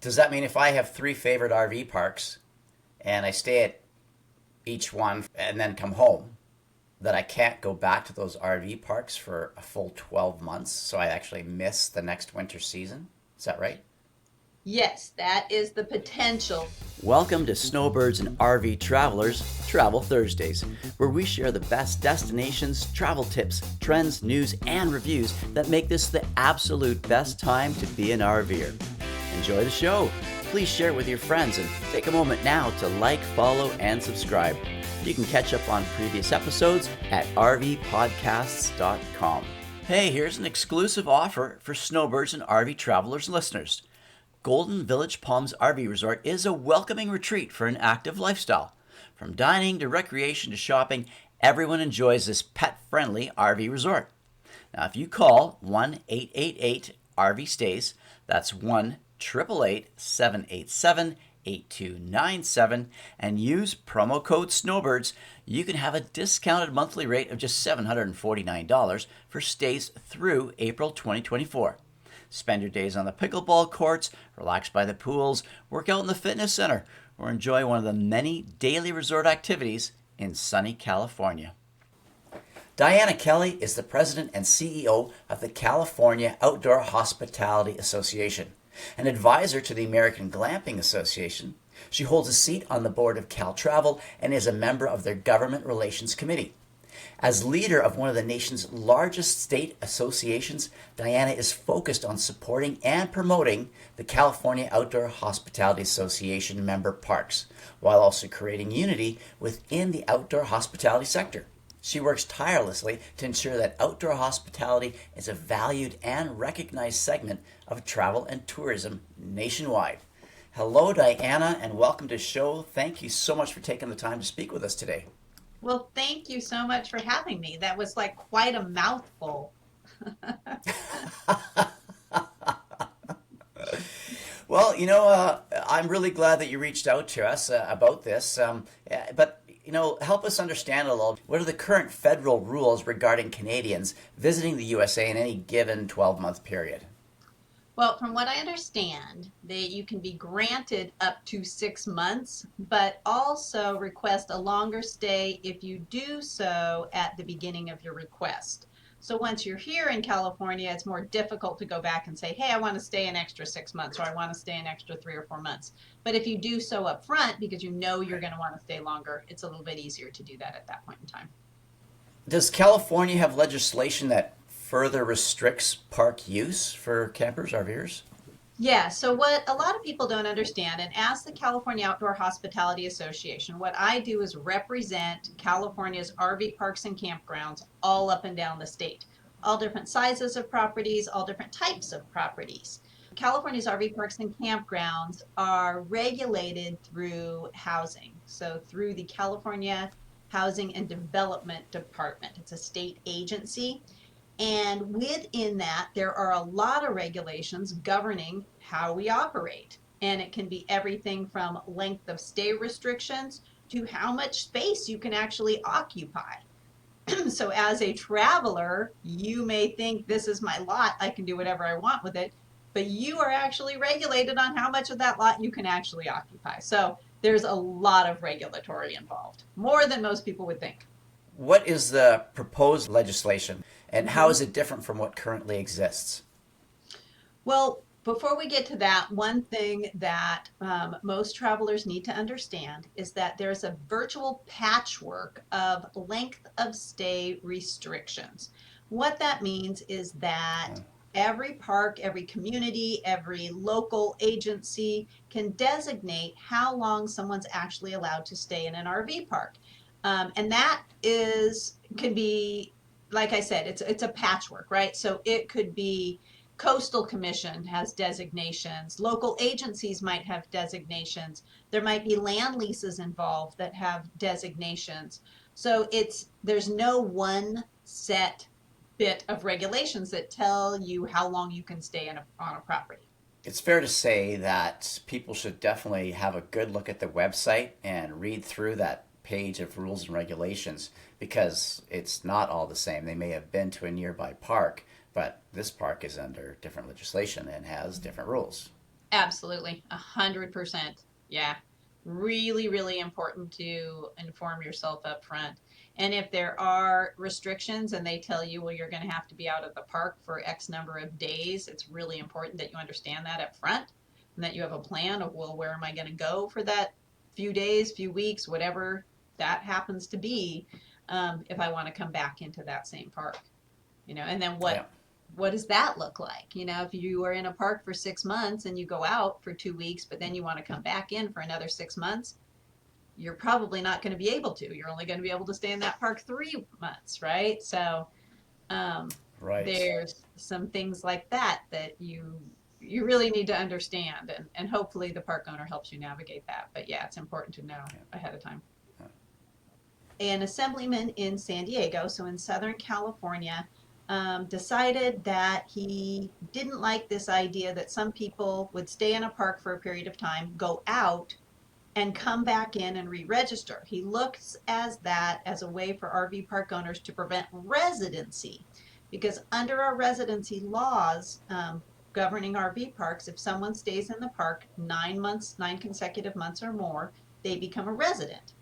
Does that mean if I have three favorite RV parks and I stay at each one and then come home, that I can't go back to those RV parks for a full 12 months, so I actually miss the next winter season? Is that right? Yes, that is the potential. Welcome to Snowbirds and RV Travelers Travel Thursdays, where we share the best destinations, travel tips, trends, news, and reviews that make this the absolute best time to be an RVer. Enjoy the show. Please share it with your friends and take a moment now to like, follow, and subscribe. You can catch up on previous episodes at rvpodcasts.com. Hey, here's an exclusive offer for Snowbirds and RV Travelers listeners. Golden Village Palms RV Resort is a welcoming retreat for an active lifestyle. From dining to recreation to shopping, everyone enjoys this pet-friendly RV resort. Now, if you call 1-888-RV-STAYS, that's 1-888-787-8297, and use promo code Snowbirds, you can have a discounted monthly rate of just $749 for stays through April 2024. Spend your days on the pickleball courts, relax by the pools, work out in the fitness center, or enjoy one of the many daily resort activities in sunny California. Dyana Kelley is the president and CEO of the California Outdoor Hospitality Association, an advisor to the American Glamping Association. She holds a seat on the board of Cal Travel and is a member of their Government Relations Committee. As leader of one of the nation's largest state associations, Dyana is focused on supporting and promoting the California Outdoor Hospitality Association member parks, while also creating unity within the outdoor hospitality sector. She works tirelessly to ensure that outdoor hospitality is a valued and recognized segment of travel and tourism nationwide. Hello, Dyana, and welcome to the show. Thank you so much for taking the time to speak with us today. Well, thank you so much for having me. That was like quite a mouthful. Well, I'm really glad that you reached out to us about this. But, help us understand a little. What are the current federal rules regarding Canadians visiting the USA in any given 12-month period? Well, from what I understand, that you can be granted up to 6 months, but also request a longer stay if you do so at the beginning of your request. So once you're here in California, it's more difficult to go back and say, hey, I want to stay an extra 6 months or I want to stay an extra 3 or 4 months. But if you do so up front because you know you're going to want to stay longer, it's a little bit easier to do that at that point in time. Does California have legislation that further restricts park use for campers, RVers? Yeah, so what a lot of people don't understand, and as the California Outdoor Hospitality Association, what I do is represent California's RV parks and campgrounds all up and down the state. All different sizes of properties, all different types of properties. California's RV parks and campgrounds are regulated through housing, so through the California Housing and Development Department. It's a state agency. And within that, there are a lot of regulations governing how we operate. And it can be everything from length of stay restrictions to how much space you can actually occupy. So, as a traveler, you may think this is my lot, I can do whatever I want with it, but you are actually regulated on how much of that lot you can actually occupy. So, there's a lot of regulatory involved, more than most people would think. What is the proposed legislation and how Mhm. is it different from what currently exists? Well, before we get to that, one thing that most travelers need to understand is that there's a virtual patchwork of length of stay restrictions. What that means is that every park, every community, every local agency can designate how long someone's actually allowed to stay in an RV park. And that can be, like I said, it's a patchwork, right? So it could be coastal commission has designations, local agencies might have designations, there might be land leases involved that have designations. So there's no one set bit of regulations that tell you how long you can stay on a property. It's fair to say that people should definitely have a good look at the website and read through that page of rules and regulations because it's not all the same. They may have been to a nearby park, but this park is under different legislation and has different rules. Absolutely, 100%. Yeah, really, really important to inform yourself up front. And if there are restrictions and they tell you, well, you're going to have to be out of the park for X number of days, it's really important that you understand that up front and that you have a plan of, well, where am I going to go for that few days, few weeks, whatever that happens to be, if I want to come back into that same park. And then Yeah. what does that look like? If you are in a park for 6 months and you go out for 2 weeks, but then you want to come back in for another 6 months, you're probably not going to be able to. You're only going to be able to stay in that park 3 months, right? So um, Right. there's some things like that that you really need to understand, and hopefully the park owner helps you navigate that. But yeah, it's important to know Yeah. ahead of time. An assemblyman in San Diego, so in Southern California, decided that he didn't like this idea that some people would stay in a park for a period of time, go out, and come back in and re-register. He looks as that as a way for RV park owners to prevent residency, because under our residency laws governing RV parks, if someone stays in the park 9 months, 9 consecutive months or more, they become a resident.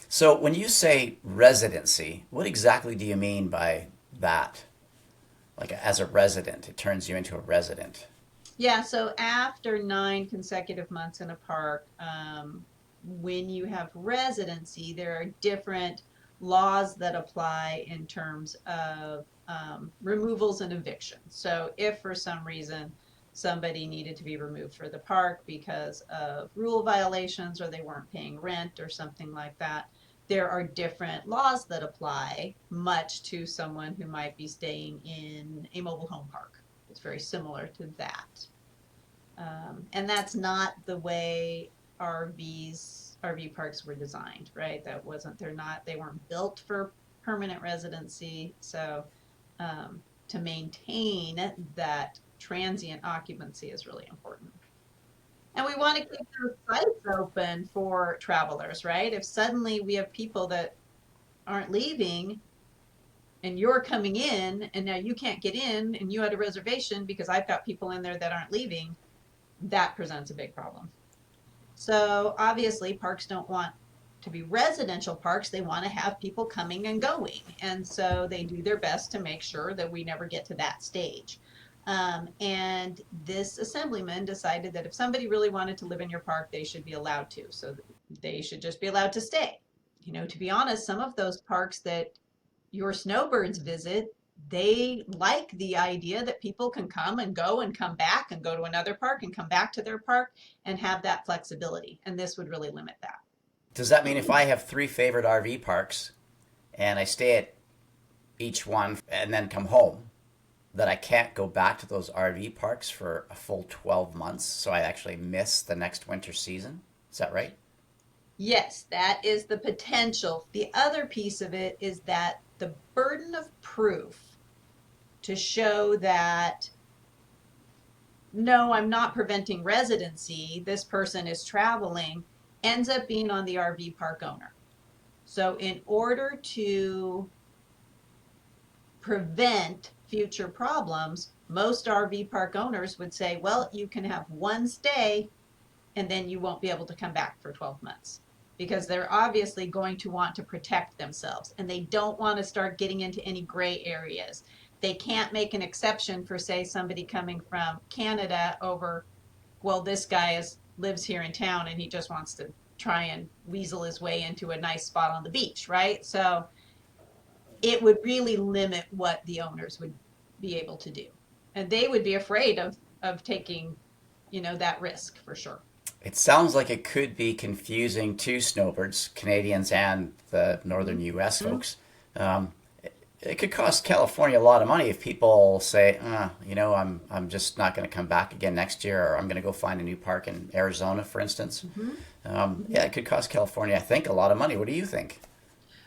So when you say residency, what exactly do you mean by that? Like as a resident, it turns you into a resident. Yeah, so after 9 consecutive months in a park, when you have residency, there are different laws that apply in terms of removals and evictions. So if for some reason somebody needed to be removed for the park because of rule violations or they weren't paying rent or something like that, there are different laws that apply, much to someone who might be staying in a mobile home park. It's very similar to that. And that's not the way RV parks were designed, right? They weren't built for permanent residency. So to maintain that transient occupancy is really important. And we want to keep those sites open for travelers, right? If suddenly we have people that aren't leaving and you're coming in and now you can't get in and you had a reservation because I've got people in there that aren't leaving, that presents a big problem. So obviously, parks don't want to be residential parks. They want to have people coming and going. And so they do their best to make sure that we never get to that stage. And this assemblyman decided that if somebody really wanted to live in your park, they should be allowed to. So they should just be allowed to stay. To be honest, some of those parks that your snowbirds visit, they like the idea that people can come and go and come back and go to another park and come back to their park and have that flexibility. And this would really limit that. Does that mean if I have three favorite RV parks and I stay at each one and then come home, that I can't go back to those RV parks for a full 12 months, so I actually miss the next winter season? Is that right? Yes, that is the potential. The other piece of it is that the burden of proof to show that no, I'm not preventing residency, this person is traveling, ends up being on the RV park owner. So, in order to prevent future problems, most RV park owners would say, well, you can have one stay and then you won't be able to come back for 12 months because they're obviously going to want to protect themselves and they don't want to start getting into any gray areas. They can't make an exception for, say, somebody coming from Canada over, well, this guy lives here in town and he just wants to try and weasel his way into a nice spot on the beach, right? So it would really limit what the owners would be able to do. And they would be afraid of taking, that risk for sure. It sounds like it could be confusing to snowbirds, Canadians, and the northern U.S. Mm-hmm. folks. Um, it could cost California a lot of money if people say, I'm just not going to come back again next year, or I'm going to go find a new park in Arizona, for instance. Mm-hmm. Yeah, it could cost California, I think, a lot of money. What do you think?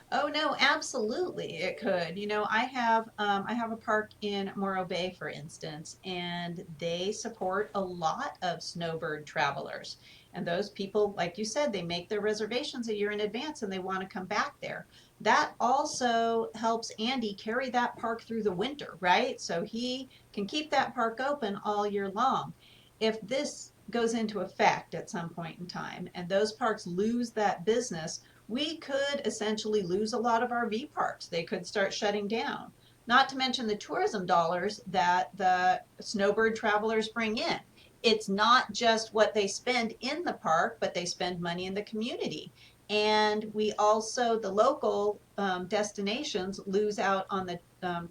Oh no, absolutely it could. I have a park in Morro Bay, for instance, and they support a lot of snowbird travelers. And those people, like you said, they make their reservations a year in advance and they want to come back there. That also helps Andy carry that park through the winter, right? So he can keep that park open all year long. If this goes into effect at some point in time and those parks lose that business, we could essentially lose a lot of RV parks. They could start shutting down. Not to mention the tourism dollars that the snowbird travelers bring in. It's not just what they spend in the park, but they spend money in the community. And we also, the local destinations lose out on the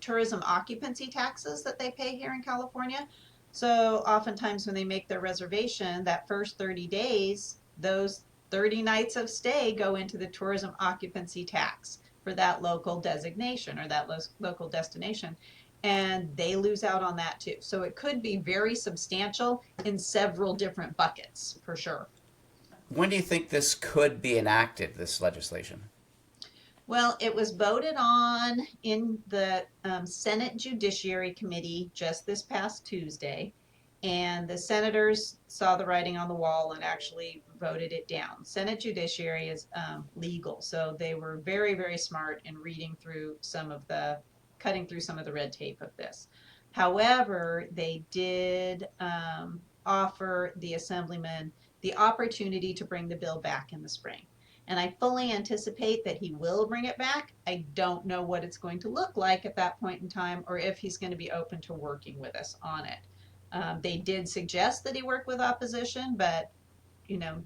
tourism occupancy taxes that they pay here in California. So oftentimes when they make their reservation, that first 30 days, those 30 nights of stay go into the tourism occupancy tax for that local designation or that local destination. And they lose out on that too. So it could be very substantial in several different buckets for sure. When do you think this could be enacted, this legislation? Well, it was voted on in the Senate Judiciary Committee just this past Tuesday, and the senators saw the writing on the wall and actually voted it down. Senate Judiciary is legal, so they were very, very smart in cutting through some of the red tape of this. However, they did offer the Assemblyman the opportunity to bring the bill back in the spring. And I fully anticipate that he will bring it back. I don't know what it's going to look like at that point in time or if he's going to be open to working with us on it. They did suggest that he work with opposition, but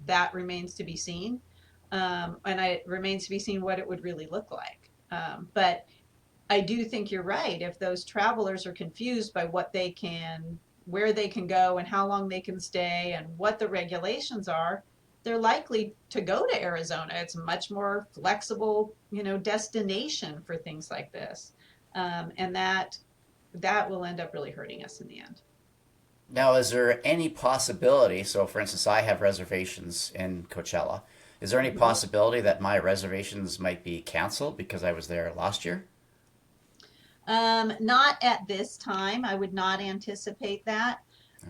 that remains to be seen. And it remains to be seen what it would really look like. But I do think you're right. If those travelers are confused by where they can go and how long they can stay and what the regulations are, they're likely to go to Arizona. It's a much more flexible, destination for things like this, and that will end up really hurting us in the end. Now, is there any possibility? So, for instance, I have reservations in Coachella. Is there any Mhm. possibility that my reservations might be canceled because I was there last year? Not at this time. I would not anticipate that.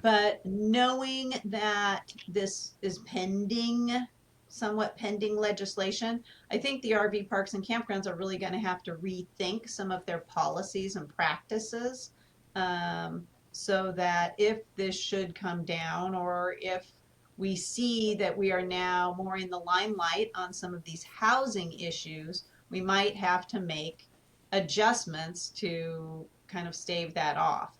But knowing that this is somewhat pending legislation, I think the RV parks and campgrounds are really going to have to rethink some of their policies and practices, so that if this should come down or if we see that we are now more in the limelight on some of these housing issues, we might have to make adjustments to kind of stave that off.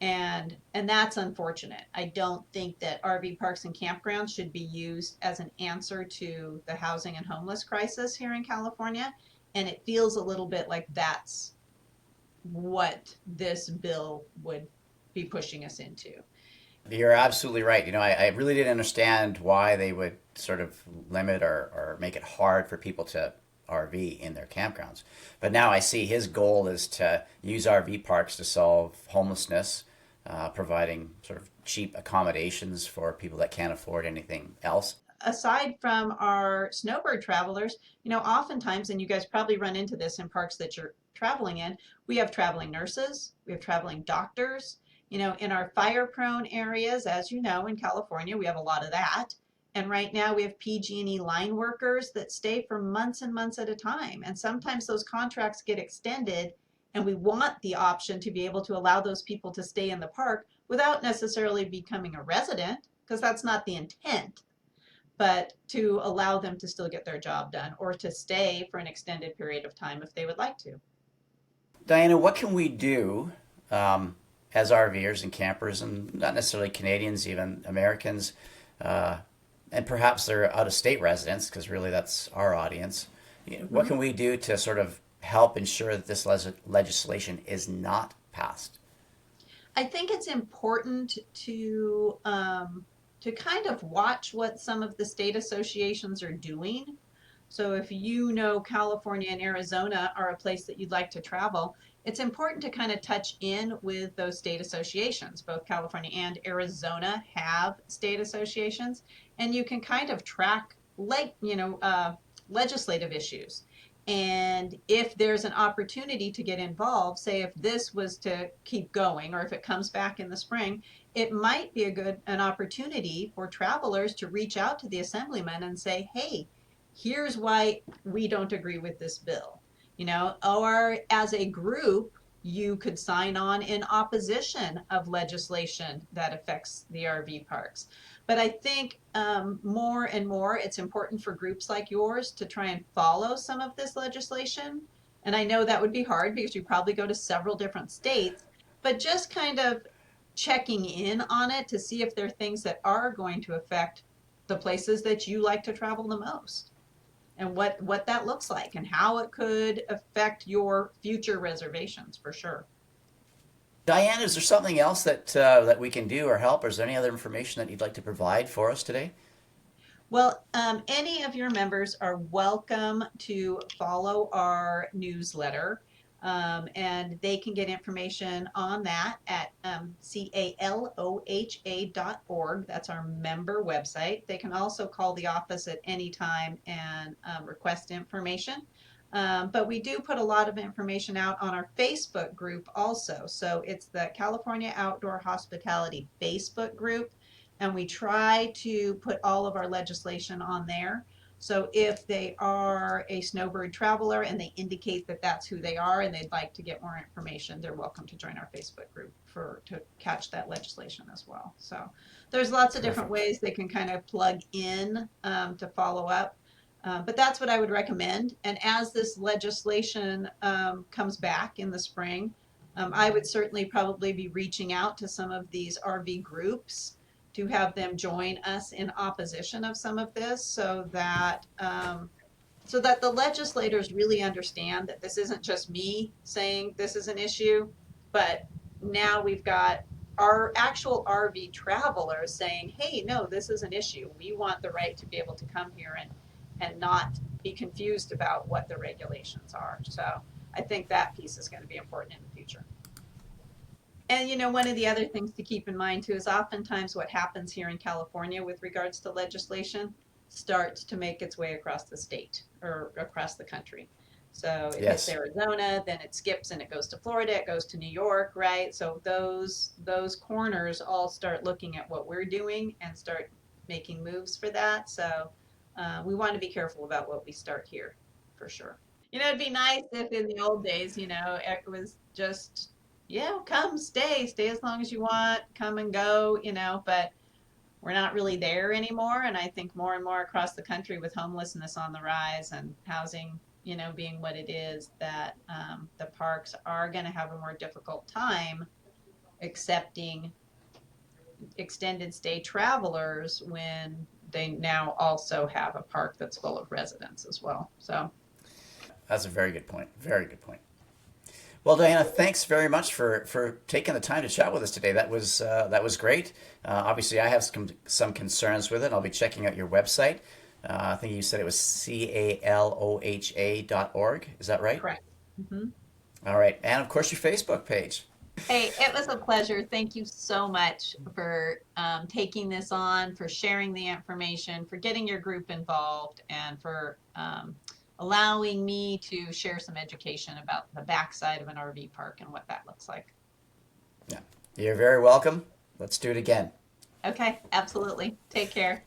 And that's unfortunate. I don't think that RV parks and campgrounds should be used as an answer to the housing and homeless crisis here in California. And it feels a little bit like that's what this bill would be pushing us into. You're absolutely right. I really didn't understand why they would sort of limit or make it hard for people to RV in their campgrounds. But now I see his goal is to use RV parks to solve homelessness, providing sort of cheap accommodations for people that can't afford anything else. Aside from our snowbird travelers, oftentimes, and you guys probably run into this in parks that you're traveling in, we have traveling nurses, we have traveling doctors. In our fire prone areas, as you know, in California, we have a lot of that. And right now we have PG&E line workers that stay for months and months at a time. And sometimes those contracts get extended, and we want the option to be able to allow those people to stay in the park without necessarily becoming a resident, because that's not the intent, but to allow them to still get their job done or to stay for an extended period of time if they would like to. Diana, what can we do as RVers and campers, and not necessarily Canadians, even Americans, uh, and perhaps they're out of state residents, because really that's our audience. What Mm-hmm. can we do to sort of help ensure that this legislation is not passed? I think it's important to kind of watch what some of the state associations are doing. So if California and Arizona are a place that you'd like to travel, it's important to kind of touch in with those state associations. Both California and Arizona have state associations, and you can kind of track legislative issues. And if there's an opportunity to get involved, say if this was to keep going or if it comes back in the spring, it might be an opportunity for travelers to reach out to the assemblyman and say, hey, here's why we don't agree with this bill. Or as a group, You could sign on in opposition of legislation that affects the RV parks. But I think more and more it's important for groups like yours to try and follow some of this legislation. And I know that would be hard because you probably go to several different states, but just kind of checking in on it to see if there are things that are going to affect the places that you like to travel the most and what that looks like and how it could affect your future reservations for sure. Diane, is there something else that we can do or help, or is there any other information that you'd like to provide for us today? Well, any of your members are welcome to follow our newsletter, and they can get information on that at caloha.org. That's our member website. They can also call the office at any time and request information. But we do put a lot of information out on our Facebook group also. So it's the California Outdoor Hospitality Facebook group, and we try to put all of our legislation on there. So if they are a snowbird traveler and they indicate that that's who they are and they'd like to get more information, they're welcome to join our Facebook group to catch that legislation as well. So there's lots of different Terrific. ways they can kind of plug in to follow up. But that's what I would recommend. And as this legislation comes back in the spring, I would certainly probably be reaching out to some of these RV groups to have them join us in opposition of some of this so that the legislators really understand that this isn't just me saying this is an issue, but now we've got our actual RV travelers saying, hey, no, this is an issue. We want the right to be able to come here and not be confused about what the regulations are. So I think that piece is going to be important in the future. And one of the other things to keep in mind too is oftentimes what happens here in California with regards to legislation starts to make its way across the state or across the country. So it hits Yes. Arizona, then it skips and it goes to Florida, it goes to New York, right? So those corners all start looking at what we're doing and start making moves for that. So we want to be careful about what we start here for sure. It'd be nice if in the old days, it was just, yeah, come, stay as long as you want, come and go, but we're not really there anymore. And I think more and more across the country with homelessness on the rise and housing, being what it is, that the parks are going to have a more difficult time accepting extended stay travelers when they now also have a park that's full of residents as well. So That's a very good point. Very good point. Well, Diana, thanks very much for taking the time to chat with us today. That was great. Obviously, I have some concerns with it. I'll be checking out your website. I think you said it was caloha.org. Is that right? correct. Hmm. All right, and of course your Facebook page. Hey, it was a pleasure. Thank you so much for taking this on, for sharing the information, for getting your group involved, and for allowing me to share some education about the backside of an RV park and what that looks like. Yeah, you're very welcome. Let's do it again. Okay, absolutely. Take care.